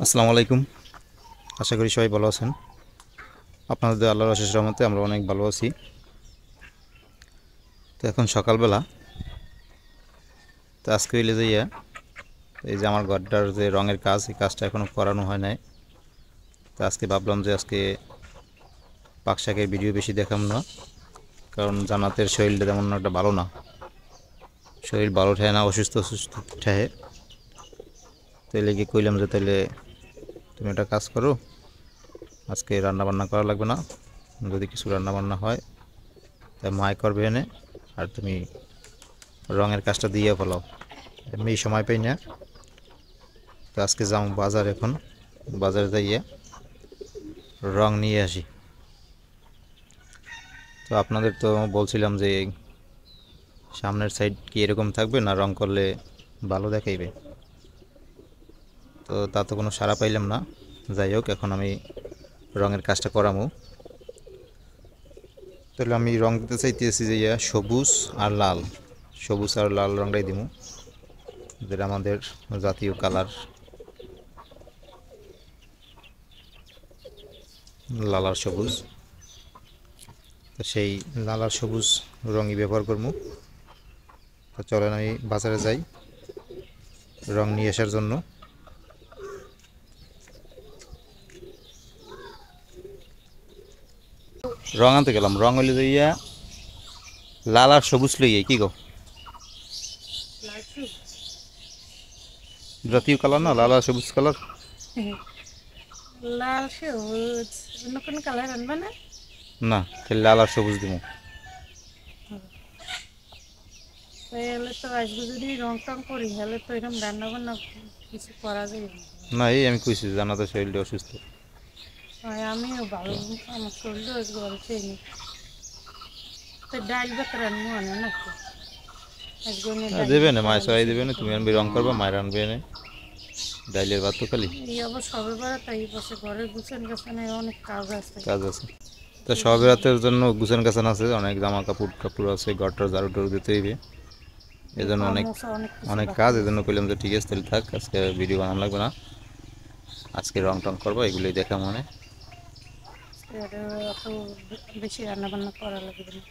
আসসালামু আলাইকুম। আশা করি সবাই ভালো আছেন। আপনাদের আল্লাহর অশেষ রহমতে আমরা অনেক ভালো আছি। তো এখন সকালবেলা, তো আজকে হইলে যাইয়া এই যে আমার ঘরটার যে রঙের কাজ, এই কাজটা এখনও করানো হয় নাই। তো আজকে ভাবলাম যে আজকে পাকশাকের ভিডিও বেশি দেখাম না, কারণ জান্নাতের শরীরটা তেমন একটা ভালো না, শরীর ভালো ঠায় না, অসুস্থ অসুস্থ ঠায়। তাইলে কি কইলাম যে তাইলে তুমি একটা কাজ করো, আজকে রান্না বান্না করা লাগবে না, যদি কিছু রান্না বান্না হয় তাই মায় করবে এনে, আর তুমি রঙের কাজটা দিয়ে ফেলাও। এমনি সময় পাই না। তো আজকে যাও বাজার, এখন বাজারে যাইয়া রং নিয়ে আসি। তো আপনাদের তো বলছিলাম যে সামনের সাইড কি এরকম থাকবে না রং করলে ভালো দেখাইবে, তো তা তো কোনো সাড়া পাইলাম না। যাই হোক, এখন আমি রঙের কাজটা করামু। তাহলে আমি রং দিতে চাইতেছি যে সবুজ আর লাল, সবুজ আর লাল রংটাই দিব, যেটা আমাদের জাতীয় কালার, লাল আর সবুজ। তো সেই লাল আর সবুজ রঙই ব্যবহার করবো। তো চলেন আমি বাজারে যাই রং নিয়ে আসার জন্য। রং আনতে গেলাম, রং হইলে যাইয়া লাল আর সবুজ লইয়া কি গো, জাতীয় কালার না লাল আর সবুজ কালার। লাল সবুজ অন্য কোনো কালার আনবা না? না, খালি লাল আর সবুজ দিব। তাহলে তো আজকে যদি রং টং করি তাহলে তো এরকম রান্না বান্না কিছু করা যাবে না। না, এই আমি কইছি জানাতে শরীরটা অসুস্থ। আমিও ভালো, আমার শরীরও আজকে ভালো চাইনি। তো ডাল ভাত রান্না আনে নাকি আজকে অন্য ডাল দেবে ভাত না, মায়ের সরাই রান্না দেবে না, তুমি আনবি রং করবা, মায়ের আনবে না ডাইলের ভাত তো খালি এই আবার সবে বেড়া, তাই পাশে ঘরের গুছান গাছানে অনেক কাজ আছে। কাজ আছে। তো সবে রাতের জন্য গুছান গাছান আছে, অনেক জামা কাপড় কাপড় আছে, ঘরটার ঝাড়ু টাড়ু দিতে হইবে, এই জন্য ঘর অনেক মোছা অনেক কিছু অনেক বাকি কাজ। এই জন্য আছে। কইলাম যে ঠিক আছে তাহলে থাক, আজকে ভিডিও বানানো লাগবে না, আজকে রং টং করবো, এগুলোই দেখা মনে। অত বেশি রান্না বান্না করা লাগবে না।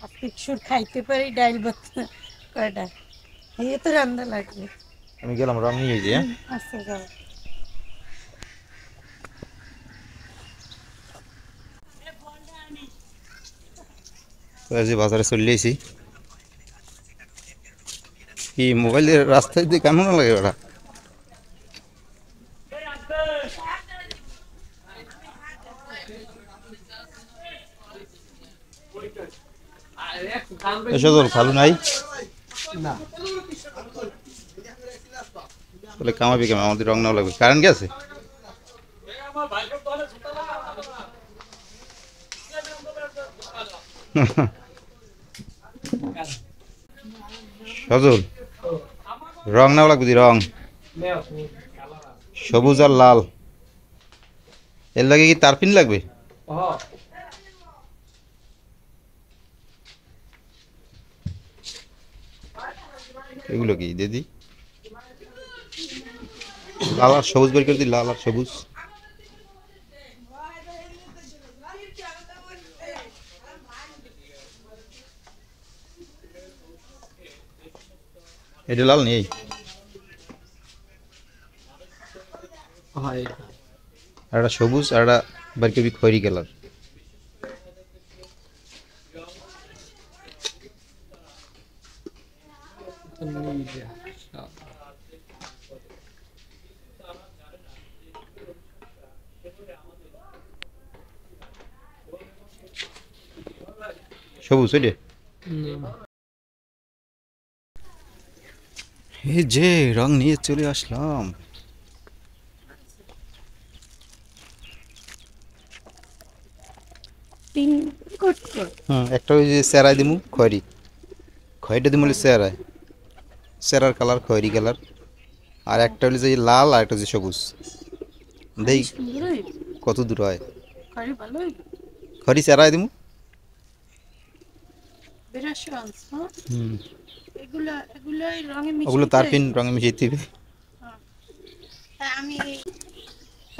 আর পিকসুর খাইতে পারি ডাল ভাত কয়টা, এই তো রান্না লাগবে। আমি গেলাম রং নিয়ে যে। আচ্ছা যাও। তো এই যে বাজারে চলে এসেছি। কি মোবাইলের রাস্তায় দিয়ে কেমন লাগে ওরা। সজল খালু নাই, তাহলে কামাবি কেমন, আমাদের রং নাও লাগবে, কারেন্ট গেছে। সজল রং নাও লাগবে, দি রং সবুজ আর লাল, এর লাগে কি তার পিন লাগবে। এগুলো কি দিদি, লাল আর সবুজ বের করে দি, লাল আর সবুজ। এটা লাল নেই, আর একটা সবুজ, আর একটা বের করবি খয়েরি কালার। সবুজ ওইটা। এই যে রং নিয়ে চলে আসলাম। তিন কোট কর। একটা ওই যে চেরাই দিমু খয়েরি, খয়েরিটা দিমু চেরাই, চেরার কালার খয়েরি কালার। আর একটা হলো যে লাল, আর একটা হচ্ছে সবুজ। খালি দেই সুন্দর হইবে, কত দূর হয়। খালি ভালো হইবে। খয়েরি চেরাই দিমু। বেরাস রঙ, হ্যাঁ হুম, এগুলা এগুলা রঙে ওগুলো মিশাইতে তার পিন হইবে। রঙে মিশিয়ে দিবে। হ্যাঁ। তা আমি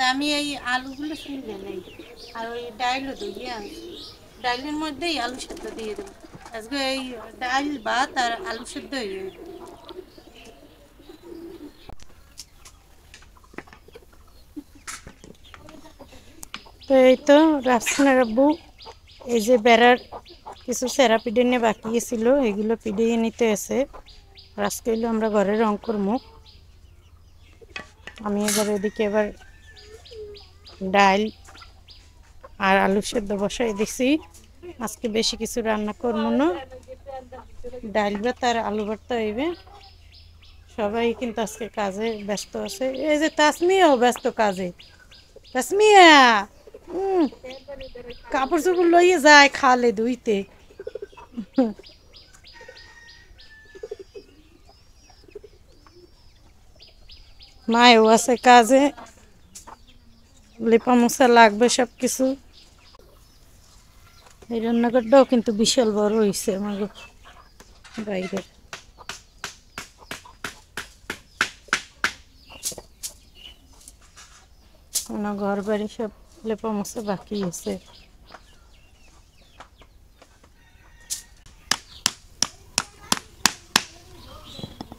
তা আমি এই আলুগুলো শুনলে নেই আর ওই ডাইলও ধুয়ে আনছি ডাইলের মধ্যেই আলু সেদ্ধ দিয়ে দেবো আজকে এই ডাইল ভাত আর আলু সেদ্ধ হয়ে যাবে তো এই তো রাফসানের আব্বু এই যে বেড়ার কিছু সেরা পিঠে নিয়ে বাকি ছিল এগুলো পিডিয়ে নিতে এসে আর আজকে হইলো আমরা ঘরে রং করবো আমি এবার এদিকে এবার ডাল আর আলু সেদ্ধ বসাই দিছি আজকে বেশি কিছু রান্না করবো না ডাল ভাত আর আলু ভর্তা হইবে সবাই কিন্তু আজকে কাজে ব্যস্ত আছে এই যে তাসমিয়াও ব্যস্ত কাজে তাসমিয়া কাপড় চোপড় লইয়ে যায় খালে ধুইতে মায়ও আছে কাজে লেপা মোছা লাগবে সব কিছু এই রান্নাঘরটাও কিন্তু বিশাল বড় হয়েছে আমার বাইরে ঘর বাড়ি সব লেপা মোছা বাকি আছে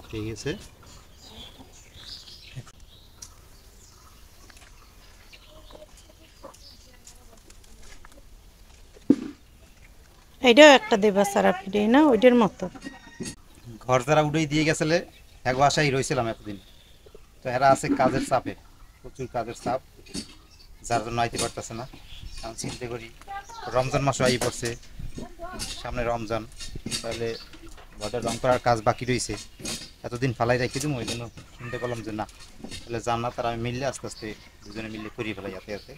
ঠিক আছে এইটাও একটা দেবা সারা পিঠে না ওইটার মতো ঘর যারা উঠেই দিয়ে গেছিলে এক বাসায় রয়েছিলাম এতদিন তো এরা আছে কাজের চাপে প্রচুর কাজের চাপ যার জন্য আইতে পারতেছে না আমি চিন্তা করি রমজান মাসও আই পড়ছে সামনে রমজান তাহলে ঘরের রং করার কাজ বাকি রয়েছে এতদিন ফালাই রেখে দিব ওই জন্য চিন্তা করলাম যে না তাহলে জান্নাত আর আমি মিললে আস্তে আস্তে দুজনে মিললে করিয়ে ফেলাই হাতে হাতে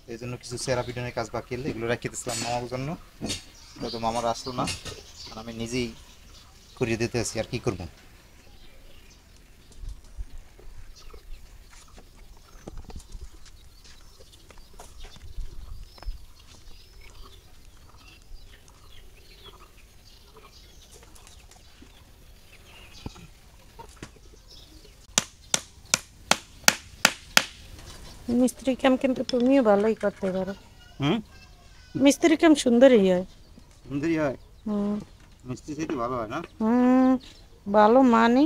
এই জন্য কিছু সেরা পিটনের কাজ বাকি এলে এগুলো রেখে দিচ্ছিলাম মামার জন্য তো মামার আসলো না আর আমি নিজেই করিয়ে দিতে আসি আর কি করবো মিস্ত্রি কাম কিন্তু তুমিও ভালোই করতে পারো হুম মিস্ত্রি কাম সুন্দরই হয় সুন্দরই হয় হুম মিষ্টি খেতে ভালো হয় না ভালো মানে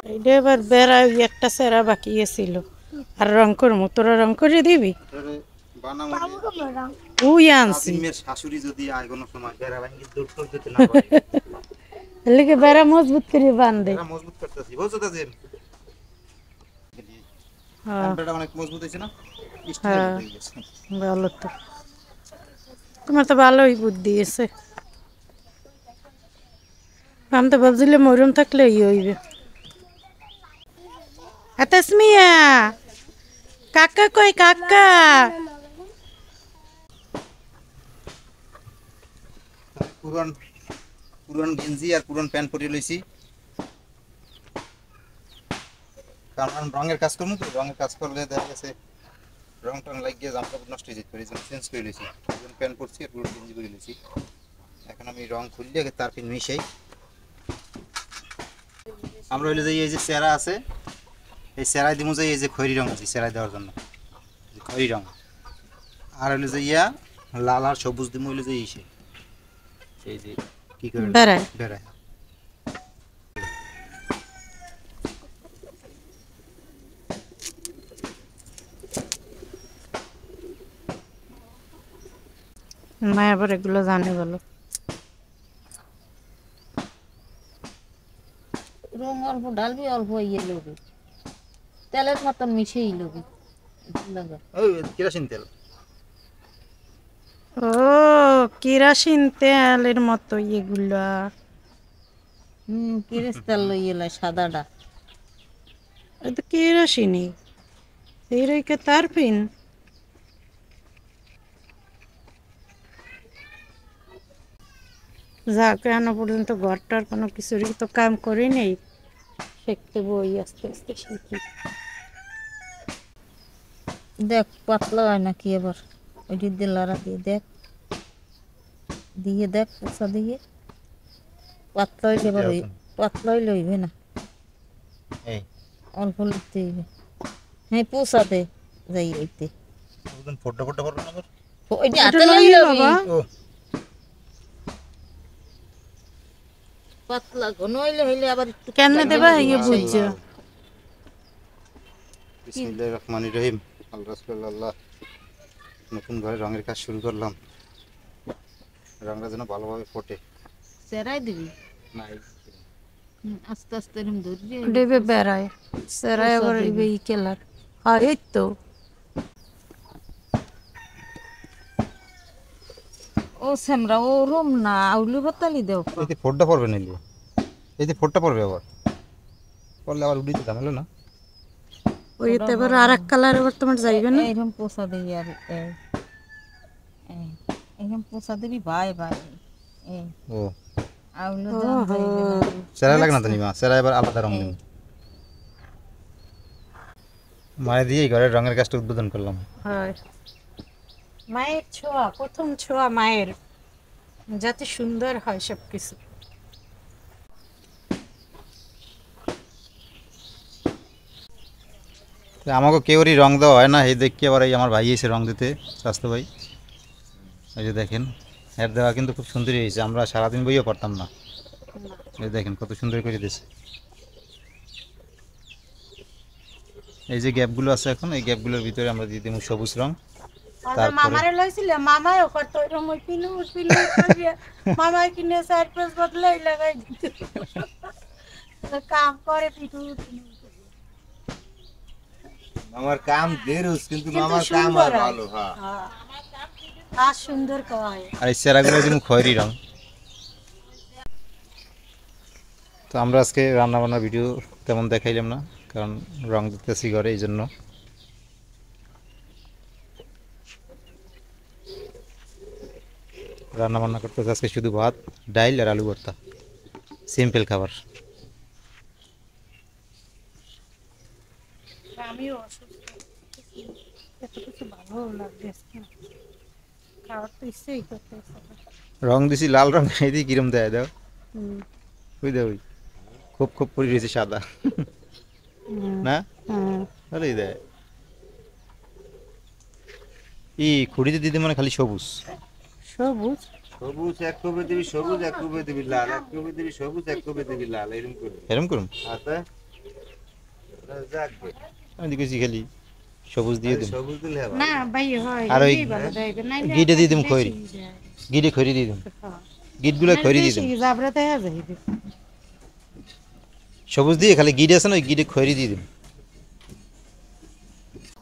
এইটা এবার বেড়া একটা সেরা বাকি ছিল আর রং করবো তোরা রং করে দিবি ওই আনছি শাশুড়ি যদি আয় কোনো সময় বেড়া ভাঙি দৌড় টোড় দিতে না পারে এলিকে বেড়া মজবুত করে বাঁধে বেড়া মজবুত করতেছি বুঝছো তাজিম হ্যাঁ বেড়া অনেক মজবুত হয়েছে না হ্যাঁ ভালো তো তোমার তো ভালোই বুদ্ধি আছে আমি তো ভাবছিলাম মরুম থাকলে ই হইবে তাসমিয়া কাকা কই কাকা পুরান পুরান গেঞ্জি আর পুরান প্যান্ট পরে লইছি কারণ রঙের কাজ করবো তো রঙের কাজ করলে দেখা গেছে রং টং লাগিয়ে জামা কাপড় নষ্ট হয়ে যেতে পারে চেঞ্জ করে লইছি পুরান প্যান্ট পরছি আর পুরান গেঞ্জি পরে লইছি এখন আমি রং খুললে আগে তার পিন মিশাই আমরা হইলে যে এই যে চেরা আছে এই চেরাই দিব যে এই যে খয়রি রং আছে চেরাই দেওয়ার জন্য খয়রি রং আর হইলে যে ইয়া লাল আর সবুজ দিব হইলে যে ইসে সেই যে কি করে বেড়ায় বেড়ায় না আবার এগুলো জানে বলো রং অল্প ঢালবি অল্প ইয়ে লবি তেলের মতন মিশিয়ে লবি ওই কেরোসিন তেল ও কেরাসিন তেলের মতো এগুলা কিরিস তেল লইলে সাদাটা এটা কেরাসিনই এই রেখে তার পিন যাক এখনো পর্যন্ত ঘরটার কোনো কিছুরই তো কাম করি নেই শিখতে বই আস্তে আস্তে শিখি দেখ পাতলা হয় নাকি এবার ওইটি দিলারা দিয়ে দেখ দিয়ে দেখ পোষা দিয়ে পাতলা হইলে এবার পাতলা হইলে হইবে না, এই অল্প লিখতে হইবে। হ্যাঁ পোষাতে যাই হইতে ওদিন ফোটটা ফোটটা করবে না আবার ওইটা হাতে এটা লই লইলে লবি বাবা। ও পাতলা ঘন হইলে হইলে আবার একটু কেন দেবা ইয়ে বুঝছো? বিসমিল্লাহির রহমানির রহিম। আল্লাহ রাসূলুল্লাহ, নতুন ঘরে রঙের কাজ শুরু করলাম, রঙটা যেন ভালোভাবে ফোটে। সেরাই দিবি না আস্তে আস্তে এরকম ধরবি ডেবে বেড়ায় সেরাই আবার এই কেলার। হ্যাঁ এই তো ও সেমরা ও রুম না আউলি বাতালি দেও এতে ফোটটা পড়বে নিলে, এতে ফোটটা পড়বে আবার, পড়লে আবার উড়িতে ঝামেলা না। ওই তো এবার আর এক কালার এবার তোমার যাইবে না। এইরকম পোষা দিবি আর এইরকম পোষা দিবি ভাই ভাই এই ও আউলি দাম যাইবে না সেরা লাগে না তো নিমা, সেরা এবার আলাদা রঙ দিন। মায়ের দিয়ে ঘরের রঙের কাজটা উদ্বোধন করলাম। হয় মায়ের ছোঁয়া, প্রথম ছোঁয়া মায়ের, যাতে সুন্দর হয় সবকিছু। তো আমাকে কেউরই রং দেওয়া হয় না, এই দেখি আবার এই আমার ভাই এসে রং দিতে, স্বাস্থ্য ভাই। এই যে দেখেন এর দেওয়া কিন্তু খুব সুন্দরই হয়েছে, আমরা সারাদিন বইও পারতাম না। এই দেখেন কত সুন্দর করে দিয়েছে। এই যে গ্যাপগুলো আছে এখন, এই গ্যাপগুলোর ভিতরে আমরা দিয়ে দিব সবুজ রং। তারপরে মামারে লইছিল, মামাও করতো এরকম ওই পিলু পিলু করিয়া মামাই কিনে 4-5 বদলাই লাগাই দিত। কাম করে পিটু আমার কাম দেরুস কিন্তু কিন্তু আমার কাম সুন্দর আর হয়। ভালো। হ্যাঁ আর সুন্দর কয়। আর এই চেরাগুলো দিব খয়েরি রং। তো আমরা আজকে রান্না বান্নার ভিডিও তেমন দেখাইলাম না, কারণ রং দিতেছি ঘরে, এই জন্য। রান্না বান্না করতেছে আজকে শুধু ভাত, ডাইল আর আলু ভর্তা, সিম্পল খাবার। আমিও অসুস্থ, এত কিছু ভালো লাগতেছে না, খাওয়ার তো ইচ্ছেই করতেছে না। রং দিছি লাল রং, এই দিয়ে কিরম দেয় দাও, হুম, ওই দাও ওই খুব খুব পরি রয়েছে সাদা হুম, না, হুম। ভালোই দেয়। ই খুঁড়িতে দিতে মানে খালি সবুজ, সবুজ সবুজ এক কবে দিবি, সবুজ এক কবে দিবি, লাল এক কবে দিবি, সবুজ এক কবে দিবি, লাল এরকম করবি। এরম করুন। আচ্ছা যাকবে আমি দেখেছি খালি সবুজ দিয়ে দিম, সবুজ দিলে হবে না ভাই হয় আর ওই এই ভালো দেবে নাইলে গিটে দিয়ে দিম বেশি খয়েরি, যায়। গিটে খয়েরি দিয়ে দিম, হ্যাঁ। গিটগুলো খয়েরি দিয়ে দিম। বেশি জাবরাতে হয়ে যাইবে। সবুজ দিয়ে খালি গিট আছে না, ওই গিটে খয়েরি দিয়ে দিম।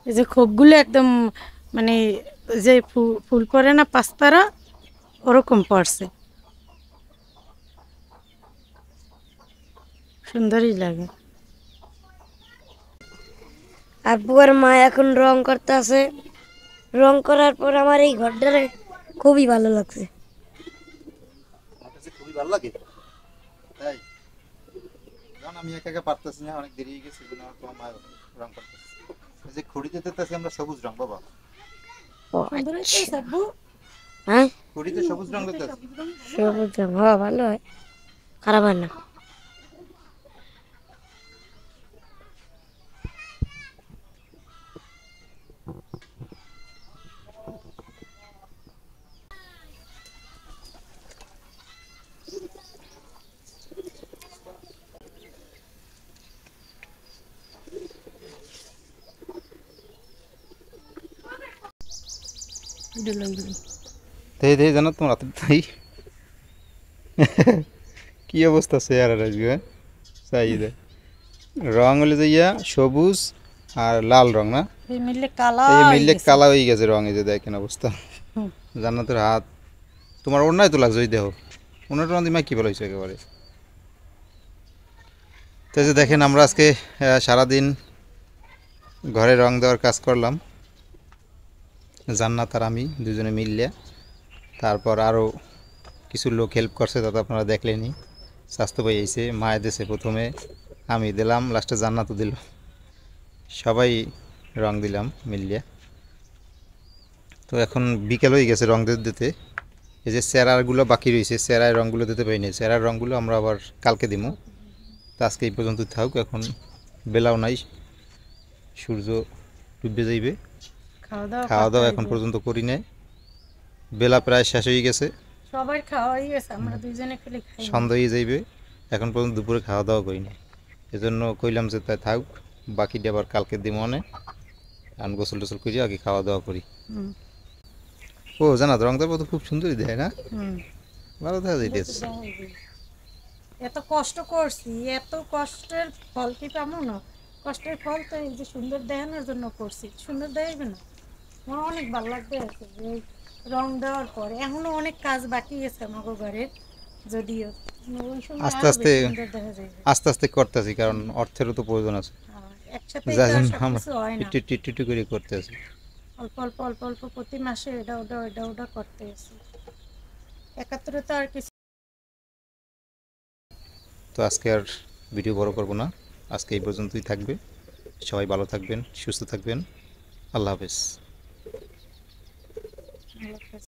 এই যে খোপগুলো একদম মানে ওই যে ফুল পরে না পাঁচতারা, ওরকম পড়ছে, সুন্দরই লাগে। আব্বু আর মা এখন রং করতে আছে, রং করার পর আমার এই ঘরটারে খুবই ভালো লাগছে। আমার কাছে খুবই ভালো লাগে, তাই কারণ আমি একা একা পারতেছি না, অনেক দেরি হয়ে গেছে, এই জন্য আমার তোমার মা রং করতেছে। এই যে খুঁড়িতে দিতেছি আমরা সবুজ রং বাবা, সুন্দর হয়েছে আব্বু? হ্যাঁ খুঁড়িতে সবুজ রং দিতেছি। সবুজ রং হ্যাঁ ভালো হয়, খারাপ হয় না। তাই তাই জানো তোমার হাতে তাই কি অবস্থা চেয়ার আসবে, চাই দে রং হলে যে ইয়া সবুজ আর লাল রং না, এই মিললে কালা এই হয়ে মিললে গেছে। কালা হয়ে গেছে রং। এই যে দেখেন অবস্থা, হুম। জান্নাতের হাত, তোমার ওড়নায় তো লাগছে, ওই দেহ ওনার টনা দিমা কি বলা হয়েছে একেবারে। তো এই যে দেখেন আমরা আজকে সারাদিন ঘরে রং দেওয়ার কাজ করলাম, জান্নাত আর আমি দুজনে মিললে। তারপর আরও কিছু লোক হেল্প করছে, তাতে আপনারা দেখলেনি। স্বাস্থ্য ভাই এসে মায়ে দিয়েছে প্রথমে, আমি দিলাম, লাস্টে জান্নাতও দিল, সবাই রং দিলাম মিলিয়ে। তো এখন বিকেল হয়ে গেছে রং দিতে দিতে, এই যে চেরারগুলো বাকি রয়েছে, চেরার রঙগুলো দিতে পারিনি, চেরার রঙগুলো আমরা আবার কালকে দিব। তো আজকে এই পর্যন্ত থাকুক, এখন বেলাও নাই, সূর্য ডুবে যাইবে। খাওয়া দাওয়া এখন পর্যন্ত করি নাই, বেলা প্রায় শেষ হয়ে গেছে, সবার খাওয়া হয়ে গেছে, আমরা দুইজনে খালি খাই। সন্ধ্যা হয়ে যাইবে, এখন পর্যন্ত দুপুরে খাওয়া দাওয়া করি না। এজন্য কইলাম যে তাই থাকুক, বাকিটা আবার কালকে দিব মনে। আমি গোসল টোসল করি, আগে খাওয়া দাওয়া করি। হুম ও জানা তো রংটা তো খুব সুন্দরই দেয় না, হুম। ভালো দেখা যাইতেছে। এত কষ্ট করছি, এত কষ্টের ফল কি পাবো না? কষ্টের ফল তো এই যে সুন্দর দেখানোর জন্য করছি, সুন্দর দেখাইবে না? আমার অনেক ভালো লাগবে আছে যে এই রং দেওয়ার পরে। এখনো অনেক কাজ বাকি আছে আমাকে ঘরের, যদিও ওই সময় আস্তে আরো আস্তে বেশি সুন্দর দেখা যাবে। আস্তে আস্তে করতেছি, কারণ অর্থেরও তো প্রয়োজন আছে, একসাথে যার জন্য আমরা সবকিছু হয় না, একটু একটু একটু একটু করে করতেছি। অল্প অল্প অল্প অল্প প্রতি মাসে এটা ওটা এটা ওটা করতে আছে। একাত্তরে তো আর কিছু। তো আজকে আর ভিডিও বড় করব না, আজকে এই পর্যন্তই থাকবে। সবাই ভালো থাকবেন, সুস্থ থাকবেন। আল্লাহ হাফেজ।